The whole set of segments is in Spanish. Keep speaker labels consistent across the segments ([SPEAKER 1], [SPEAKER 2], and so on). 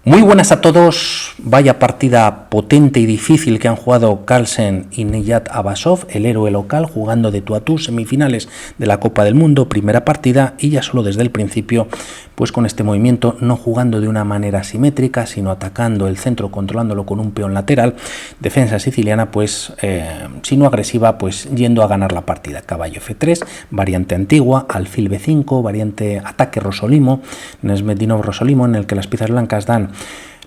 [SPEAKER 1] Muy buenas a todos, vaya partida potente y difícil que han jugado Carlsen y Niyat Abasov, el héroe local, jugando de tú a tú, semifinales de la Copa del Mundo, primera partida, y ya solo desde el principio, pues con este movimiento, no jugando de una manera simétrica, sino atacando el centro, controlándolo con un peón lateral, defensa siciliana, pues si no agresiva, pues yendo a ganar la partida. Caballo F3, variante antigua, alfil B5, variante ataque Rosolimo, Nesmedinov Rosolimo, en el que las piezas blancas dan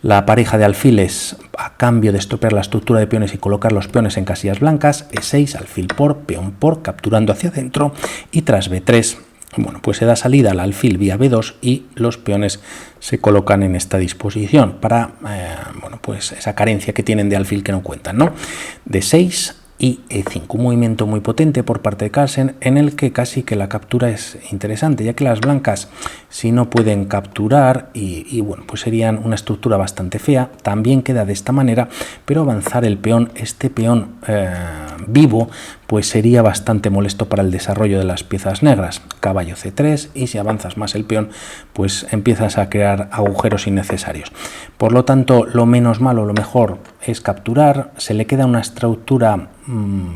[SPEAKER 1] la pareja de alfiles a cambio de estropear la estructura de peones y colocar los peones en casillas blancas, E6, alfil por, peón por, capturando hacia adentro, y tras B3, bueno, pues se da salida al alfil vía B2 y los peones se colocan en esta disposición para, bueno, pues esa carencia que tienen de alfil que no cuentan, ¿no? D6 y E5, un movimiento muy potente por parte de Carlsen en el que casi que la captura es interesante, ya que las blancas si no pueden capturar y bueno, pues serían una estructura bastante fea, también queda de esta manera, pero avanzar el peón, este peón vivo, pues sería bastante molesto para el desarrollo de las piezas negras. Caballo C3, y si avanzas más el peón, pues empiezas a crear agujeros innecesarios. Por lo tanto, lo menos malo, lo mejor es capturar. Se le queda una estructura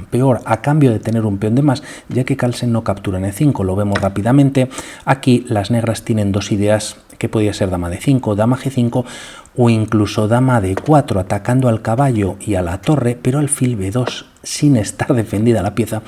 [SPEAKER 1] peor a cambio de tener un peón de más, ya que Carlsen no captura en E5, lo vemos rápidamente. Aquí las negras tienen dos ideas, que podría ser dama D5, dama G5 o incluso dama D4, atacando al caballo y a la torre, pero alfil B2 sin estar defendida la pieza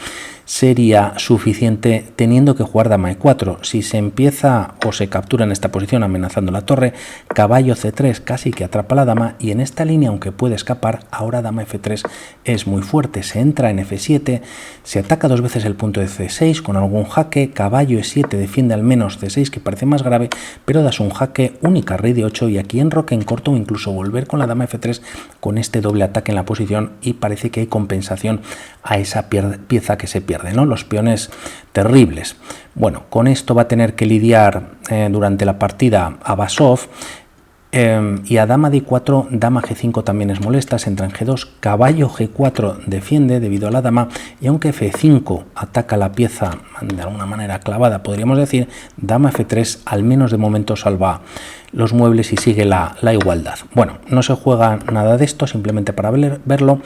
[SPEAKER 1] sería suficiente, teniendo que jugar dama E4. Si se empieza o se captura en esta posición amenazando la torre, caballo C3 casi que atrapa la dama, y en esta línea, aunque puede escapar, ahora dama F3 es muy fuerte. Se entra en F7, se ataca dos veces el punto de C6 con algún jaque, caballo E7 defiende al menos C6, que parece más grave, pero das un jaque, única rey de 8, y aquí enroque en corto o incluso volver con la dama F3 con este doble ataque en la posición, y parece que hay compensación a esa pieza que se pierde, ¿no? Los peones terribles. Bueno, con esto va a tener que lidiar durante la partida Abasov, y a dama D4, dama G5 también es molesta, se entra en G2, caballo G4 defiende debido a la dama, y aunque F5 ataca la pieza de alguna manera clavada, podríamos decir, dama F3 al menos de momento salva los muebles y sigue la igualdad. Bueno, no se juega nada de esto, simplemente para verlo,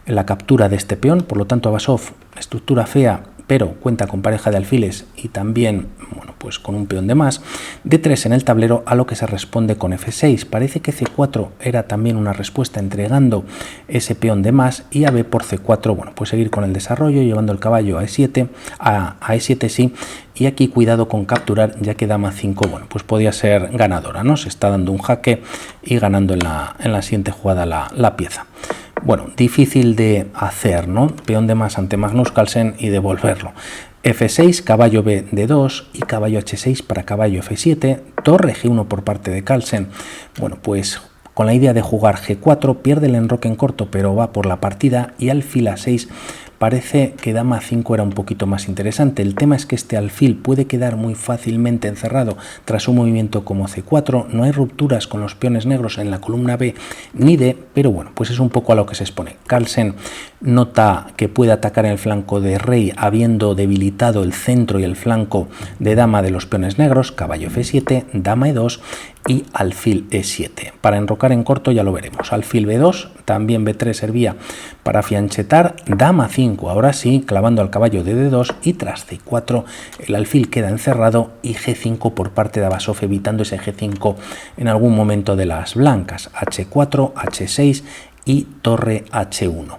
[SPEAKER 1] la captura de este peón. Por lo tanto, Abasov, estructura fea, pero cuenta con pareja de alfiles y también, bueno, pues con un peón de más. D3 en el tablero, a lo que se responde con F6. Parece que C4 era también una respuesta, entregando ese peón de más, y a B por C4, bueno, pues seguir con el desarrollo, llevando el caballo a E7, a E7 sí, y aquí cuidado con capturar, ya que dama 5, bueno, pues podía ser ganadora, ¿no? Se está dando un jaque y ganando en la siguiente jugada la pieza. Bueno, difícil de hacer, ¿no? Peón de más ante Magnus Carlsen y devolverlo. F6, caballo B D2 y caballo H6 para caballo F7, torre G1 por parte de Carlsen. Bueno, pues con la idea de jugar G4, pierde el enroque en corto, pero va por la partida, y alfil A6. Parece que dama 5 era un poquito más interesante. El tema es que este alfil puede quedar muy fácilmente encerrado tras un movimiento como C4. No hay rupturas con los peones negros en la columna B ni D, pero bueno, pues es un poco a lo que se expone. Carlsen nota que puede atacar en el flanco de rey, habiendo debilitado el centro y el flanco de dama de los peones negros. Caballo F7, dama E2 y alfil E7. Para enrocar en corto ya lo veremos. Alfil B2, también B3 servía para fianchetar, dama 5, ahora sí, clavando al caballo de D2, y tras C4 el alfil queda encerrado, y G5 por parte de Abasov, evitando ese G5 en algún momento de las blancas. H4, H6 y torre H1.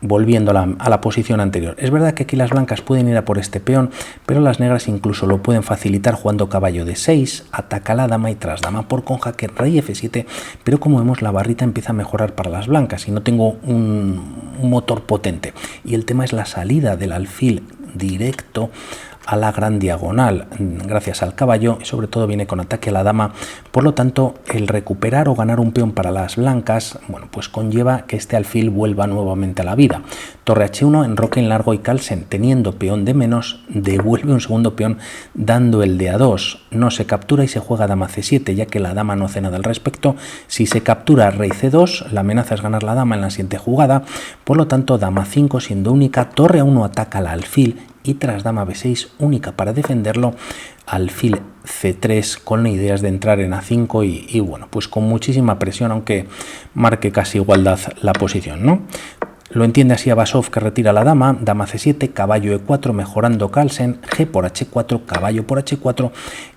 [SPEAKER 1] Volviendo a la posición anterior. Es verdad que aquí las blancas pueden ir a por este peón, pero las negras incluso lo pueden facilitar jugando caballo D6, ataca la dama y tras dama por con jaque rey F7, pero como vemos la barrita empieza a mejorar para las blancas y no tengo un motor potente. Y el tema es la salida del alfil directo a la gran diagonal gracias al caballo, y sobre todo viene con ataque a la dama. Por lo tanto, el recuperar o ganar un peón para las blancas, bueno, pues conlleva que este alfil vuelva nuevamente a la vida. Torre H1, enroque en largo, y Carlsen, teniendo peón de menos, devuelve un segundo peón dando el de A2. No se captura y se juega dama C7, ya que la dama no hace nada al respecto. Si se captura rey C2, la amenaza es ganar la dama en la siguiente jugada. Por lo tanto, dama 5 siendo única, torre A1 ataca al alfil y tras dama b6 única para defenderlo, alfil c3 con ideas de entrar en a5 y bueno, pues con muchísima presión, aunque marque casi igualdad la posición, ¿no? Lo entiende así Abasov, que retira la dama, dama c7, caballo e4, mejorando Carlsen, g por h4, caballo por h4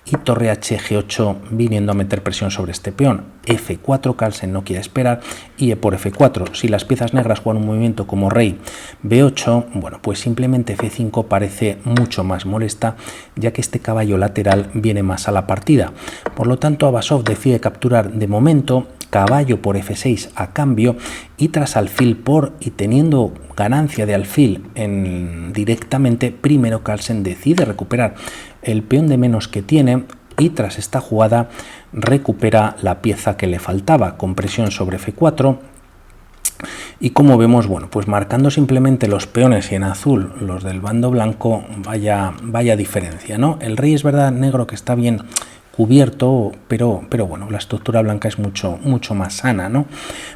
[SPEAKER 1] y torre h g8, viniendo a meter presión sobre este peón. f4, Carlsen no quiere esperar, y e por f4. Si las piezas negras juegan un movimiento como rey b8, bueno, pues simplemente f5 parece mucho más molesta, ya que este caballo lateral viene más a la partida. Por lo tanto, Abasov decide capturar de momento, caballo por f6 a cambio, y tras alfil por y teniendo ganancia de alfil directamente, primero Carlsen decide recuperar el peón de menos que tiene y tras esta jugada recupera la pieza que le faltaba con presión sobre f4. Y como vemos, bueno, pues marcando simplemente los peones y en azul los del bando blanco, vaya diferencia, ¿no? El rey es verdad negro que está bien cubierto, pero bueno, la estructura blanca es mucho más sana, ¿no?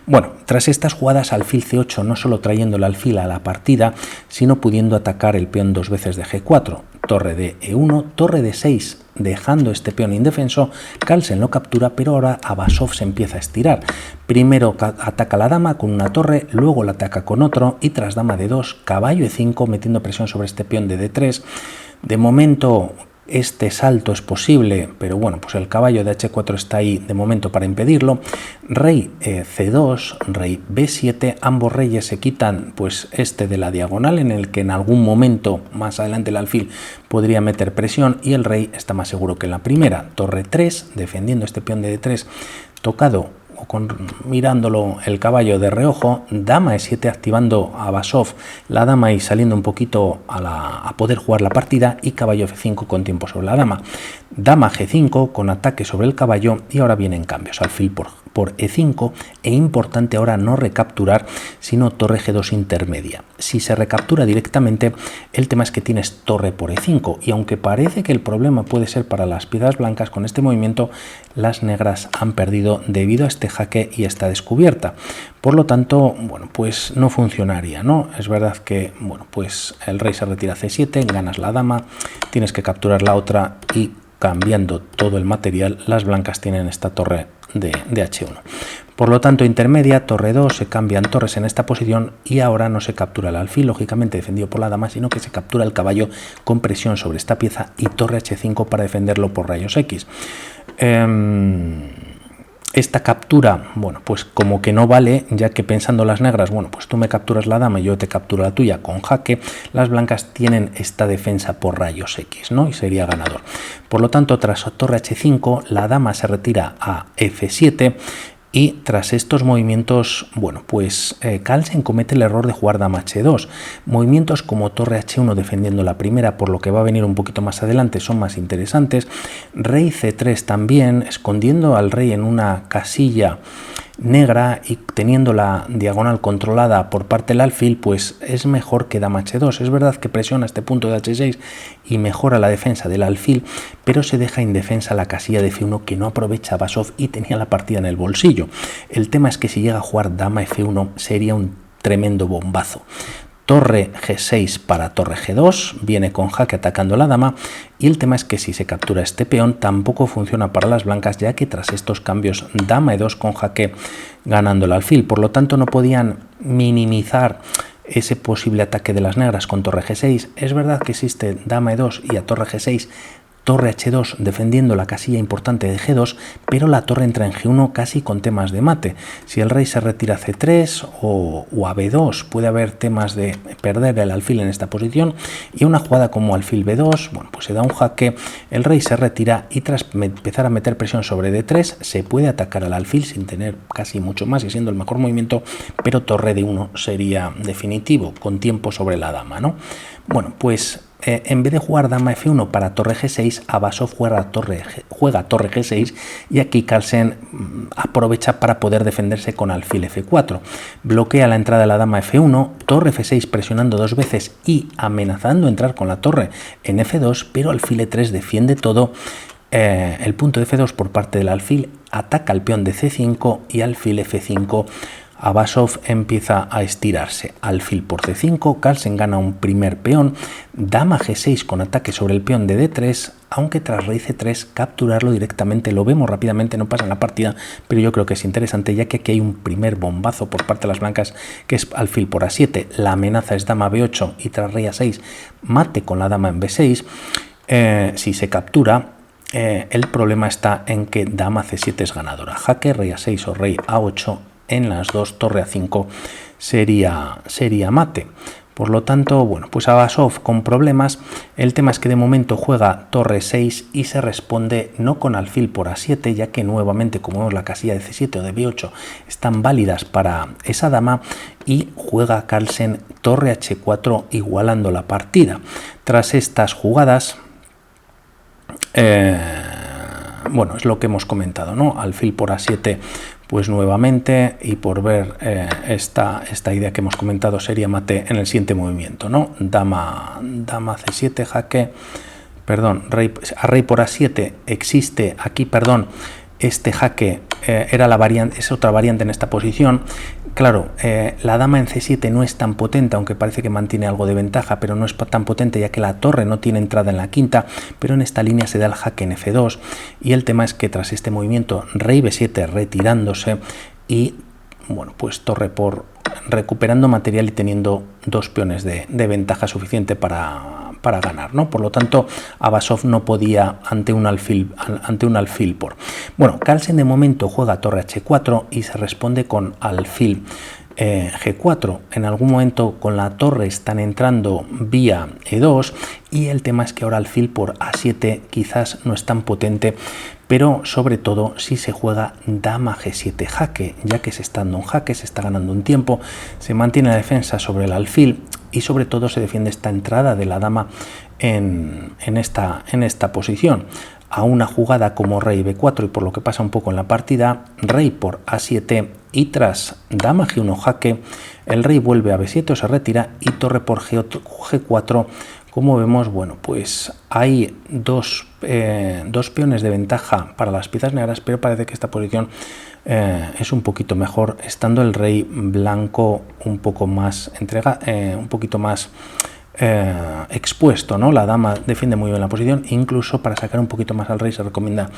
[SPEAKER 1] Bueno, tras estas jugadas, alfil c8, no solo trayendo el alfil a la partida, sino pudiendo atacar el peón dos veces de g4, torre de e1, torre de 6, dejando este peón indefenso. Carlsen lo captura, pero ahora Abasov se empieza a estirar. Primero ataca la dama con una torre, luego la ataca con otro, y tras dama de 2, caballo e5, metiendo presión sobre este peón de d3. De momento, este salto es posible, pero bueno, pues el caballo de h4 está ahí de momento para impedirlo. Rey c2, rey b7, ambos reyes se quitan pues este de la diagonal, en el que en algún momento más adelante el alfil podría meter presión, y el rey está más seguro que en la primera. Torre 3, defendiendo este peón de d3, tocado o mirándolo el caballo de reojo, dama e7 activando a Abasov la dama y saliendo un poquito a poder jugar la partida, y caballo f5 con tiempo sobre la dama. Dama g5 con ataque sobre el caballo, y ahora vienen cambios, alfil por e5, e importante ahora no recapturar, sino torre g2 intermedia. Si se recaptura directamente, el tema es que tienes torre por e5, y aunque parece que el problema puede ser para las piezas blancas, con este movimiento las negras han perdido debido a este jaque y esta descubierta. Por lo tanto, bueno, pues no funcionaría, ¿no? Es verdad que, bueno, pues el rey se retira a c7, ganas la dama, tienes que capturar la otra, y cambiando todo el material, las blancas tienen esta torre de h1. Por lo tanto, intermedia, torre 2, se cambian torres en esta posición, y ahora no se captura el alfil, lógicamente defendido por la dama, sino que se captura el caballo con presión sobre esta pieza, y torre h5 para defenderlo por rayos X. Esta captura, bueno, pues como que no vale, ya que pensando las negras, bueno, pues tú me capturas la dama y yo te capturo la tuya con jaque, las blancas tienen esta defensa por rayos X, ¿no? Y sería ganador. Por lo tanto, tras torre h5, la dama se retira a f7, y tras estos movimientos, bueno, pues Carlsen comete el error de jugar dama h2. Movimientos como torre h1 defendiendo la primera, por lo que va a venir un poquito más adelante, son más interesantes. Rey c3 también, escondiendo al rey en una casilla negra y teniendo la diagonal controlada por parte del alfil, pues es mejor que dama h2. Es verdad que presiona este punto de h6 y mejora la defensa del alfil, pero se deja indefensa la casilla de f1 que no aprovecha Abasov y tenía la partida en el bolsillo. El tema es que si llega a jugar dama f1 sería un tremendo bombazo. Torre g6 para torre g2, viene con jaque atacando la dama, y el tema es que si se captura este peón tampoco funciona para las blancas, ya que tras estos cambios dama e2 con jaque ganando el alfil. Por lo tanto, no podían minimizar ese posible ataque de las negras con torre g6. Es verdad que existe dama e2 y a torre g6 torre h2 defendiendo la casilla importante de g2, pero la torre entra en g1 casi con temas de mate. Si el rey se retira a c3 o a b2, puede haber temas de perder el alfil en esta posición, y una jugada como alfil b2, bueno, pues se da un jaque, el rey se retira, y tras empezar a meter presión sobre d3 se puede atacar al alfil sin tener casi mucho más y siendo el mejor movimiento, pero torre d1 sería definitivo con tiempo sobre la dama, ¿no? Bueno, pues en vez de jugar dama f1 para torre g6, Abasov juega torre g6, y aquí Carlsen aprovecha para poder defenderse con alfil f4. Bloquea la entrada de la dama f1, torre f6 presionando dos veces y amenazando entrar con la torre en f2, pero alfil e3 defiende todo. El punto de f2 por parte del alfil, ataca al peón de c5 y alfil f5 Abasov empieza a estirarse. Alfil por C5, Carlsen gana un primer peón, dama G6 con ataque sobre el peón de D3, aunque tras rey C3 capturarlo directamente, lo vemos rápidamente, no pasa en la partida, pero yo creo que es interesante ya que aquí hay un primer bombazo por parte de las blancas que es alfil por A7, la amenaza es dama B8 y tras rey A6 mate con la dama en B6, si se captura. El problema está en que dama C7 es ganadora, jaque, rey A6 o rey A8 en las dos, torre A5 sería mate. Por lo tanto, bueno, pues Abasov con problemas. El tema es que de momento juega torre 6 y se responde no con alfil por A7, ya que nuevamente, como vemos, la casilla de C7 o de B8 están válidas para esa dama, y juega Carlsen torre H4 igualando la partida. Tras estas jugadas, bueno, es lo que hemos comentado, ¿no? Alfil por A7, pues nuevamente, y por ver esta idea que hemos comentado, sería mate en el siguiente movimiento, ¿no? Dama C7, jaque, perdón, rey por A7 existe aquí, perdón, este jaque era la variante, es otra variante en esta posición. Claro, la dama en C7 no es tan potente, aunque parece que mantiene algo de ventaja, pero no es tan potente ya que la torre no tiene entrada en la quinta, pero en esta línea se da el jaque en F2, y el tema es que tras este movimiento rey B7 retirándose y, bueno, pues torre por recuperando material y teniendo dos peones de ventaja suficiente para ganar, ¿no? Por lo tanto, Abasov no podía ante un alfil por. Bueno, Carlsen de momento juega torre H4 y se responde con alfil G4. En algún momento con la torre están entrando vía E2, y el tema es que ahora alfil por A7 quizás no es tan potente, pero sobre todo si se juega dama G7 jaque, ya que se está dando un jaque, se está ganando un tiempo, se mantiene la defensa sobre el alfil y sobre todo se defiende esta entrada de la dama en esta posición. A una jugada como rey B4 y por lo que pasa un poco en la partida, rey por A7 y tras dama G1 jaque, el rey vuelve a B7 o se retira y torre por G4. Como vemos, bueno, pues hay dos peones de ventaja para las piezas negras, pero parece que esta posición es un poquito mejor, estando el rey blanco un poco más expuesto, ¿no? La dama defiende muy bien la posición, incluso para sacar un poquito más al rey se recomienda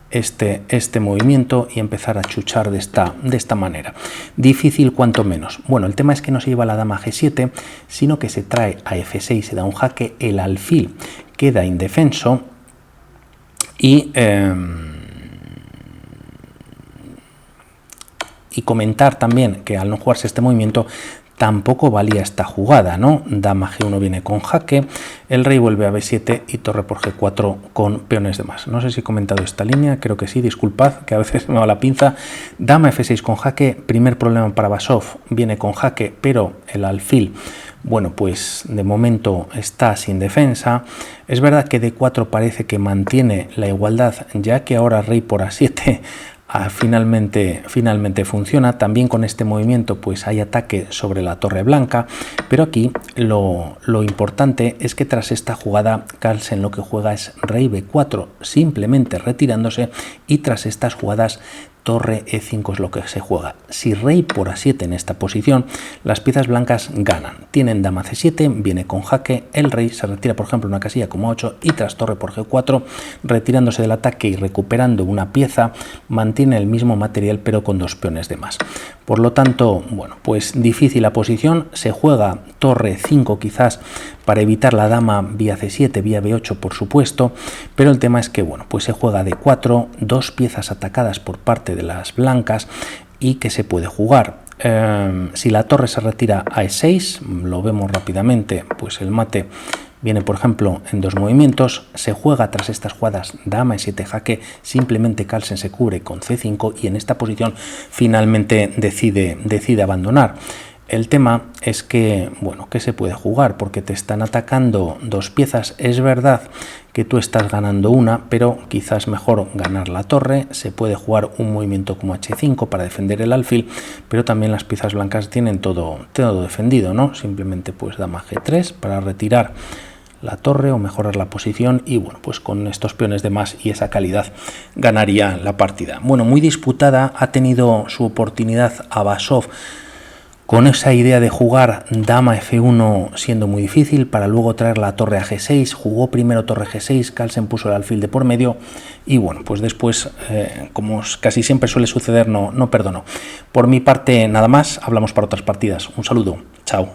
[SPEAKER 1] este movimiento y empezar a chuchar de esta manera. Difícil cuanto menos. Bueno, el tema es que no se lleva la dama G7, sino que se trae a F6, se da un jaque, el alfil queda indefenso y comentar también que al no jugarse este movimiento tampoco valía esta jugada, ¿no? Dama G1 viene con jaque, el rey vuelve a B7 y torre por G4 con peones de más. No sé si he comentado esta línea, creo que sí, disculpad, que a veces me va la pinza. Dama F6 con jaque, primer problema para Abasov, viene con jaque, pero el alfil, bueno, pues de momento está sin defensa. Es verdad que D4 parece que mantiene la igualdad, ya que ahora rey por A7 finalmente funciona. También con este movimiento pues hay ataque sobre la torre blanca, pero aquí lo importante es que tras esta jugada Carlsen lo que juega es rey B4, simplemente retirándose, y tras estas jugadas torre E5 es lo que se juega. Si rey por A7 en esta posición, las piezas blancas ganan. Tienen dama C7, viene con jaque, el rey se retira, por ejemplo, una casilla como 8 y tras torre por G4, retirándose del ataque y recuperando una pieza, mantiene el mismo material pero con dos peones de más. Por lo tanto, bueno, pues difícil la posición, se juega torre 5 quizás para evitar la dama vía C7, vía B8 por supuesto, pero el tema es que, bueno, pues se juega D4, dos piezas atacadas por parte de las blancas y que se puede jugar. Si la torre se retira a E6, lo vemos rápidamente, pues el mate viene, por ejemplo, en dos movimientos. Se juega tras estas jugadas dama E7 jaque, simplemente Carlsen se cubre con C5 y en esta posición finalmente decide abandonar. El tema es que, bueno, que se puede jugar porque te están atacando dos piezas. Es verdad que tú estás ganando una, pero quizás mejor ganar la torre. Se puede jugar un movimiento como H5 para defender el alfil, pero también las piezas blancas tienen todo defendido, ¿no? Simplemente pues dama G3 para retirar la torre o mejorar la posición, y bueno, pues con estos peones de más y esa calidad ganaría la partida. Bueno, muy disputada, ha tenido su oportunidad Abasov con esa idea de jugar dama F1 siendo muy difícil para luego traer la torre a G6, jugó primero torre G6, Carlsen puso el alfil de por medio y bueno, pues después, como casi siempre suele suceder, no perdonó. Por mi parte nada más, hablamos para otras partidas. Un saludo, chao.